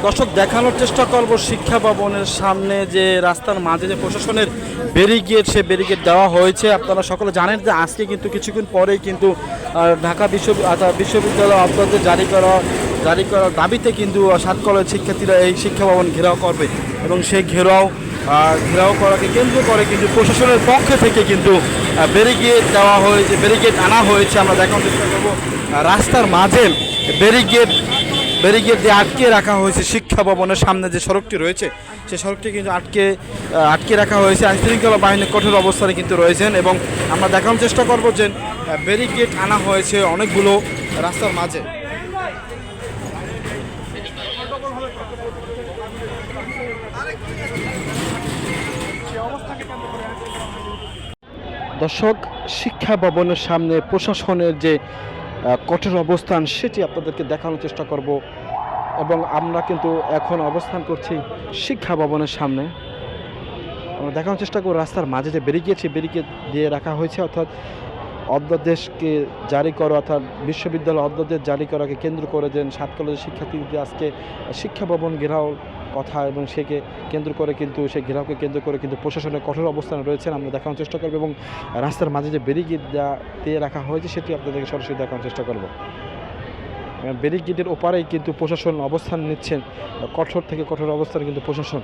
দর্শক দেখানোর চেষ্টা করব শিক্ষা ভবনের সামনে যে রাস্তার মাঝে যে প্রশাসনের ব্যারিকেড, সে ব্যারিকেড দেওয়া হয়েছে। আপনারা সকলে জানেন যে আজকে কিন্তু কিছুক্ষণ পরেই কিন্তু ঢাকা বিশ্ববিদ্যালয় অব্যাহতি জারি করার দাবিতে কিন্তু 7 কলেজ শিক্ষার্থীরা এই শিক্ষা ভবন ঘেরাও করবে এবং সেই ঘেরাও করাকে কেন্দ্র করে কিন্তু প্রশাসনের পক্ষ থেকে কিন্তু ব্যারিকেড দেওয়া হয়েছে, ব্যারিকেড আনা হয়েছে। আমরা দেখানোর চেষ্টা করব রাস্তার মাঝে ব্যারিকেড দিয়ে আটকে রাখা হয়েছে। শিক্ষা ভবনের সামনে যে সড়কটি রয়েছে সেই সড়কটি কিন্তু আটকে রাখা হয়েছে। আইনশৃঙ্খলা বাহিনীর কঠোর অবস্থানে কিন্তু রয়েছেন এবং আমরা দেখানোর চেষ্টা করব যে ব্যারিকেড আনা হয়েছে অনেকগুলো রাস্তার মাঝে। দর্শক, শিক্ষা ভবনের সামনে প্রশাসনের যে কঠোর অবস্থান সেটি আপনাদেরকে দেখানোর চেষ্টা করব এবং আমরা কিন্তু এখন অবস্থান করছি শিক্ষা ভবনের সামনে। আমরা দেখানোর চেষ্টা করব রাস্তার মাঝে যে ব্যারিকেড দিয়ে রাখা হয়েছে, অর্থাৎ অধ্যাদেশকে জারি করা, অর্থাৎ বিশ্ববিদ্যালয় অধ্যাদেশ জারি করাকে কেন্দ্র করে যে 7 কলেজের শিক্ষার্থীদের আজকে শিক্ষা ভবন ঘেরাও কথা এবং সেকে কেন্দ্র করে কিন্তু সেই ঘেরাওকে কেন্দ্র করে কিন্তু প্রশাসনের কঠোর অবস্থানে রয়েছেন। আমরা দেখানোর চেষ্টা করব এবং রাস্তার মাঝে যে ব্যারিকেড দিয়ে রাখা হয়েছে সেটি আপনাদেরকে সরাসরি দেখানোর চেষ্টা করব। ব্যারিকেডের ওপারেই কিন্তু প্রশাসন অবস্থান নিচ্ছেন, কঠোর থেকে কঠোর অবস্থানে কিন্তু প্রশাসন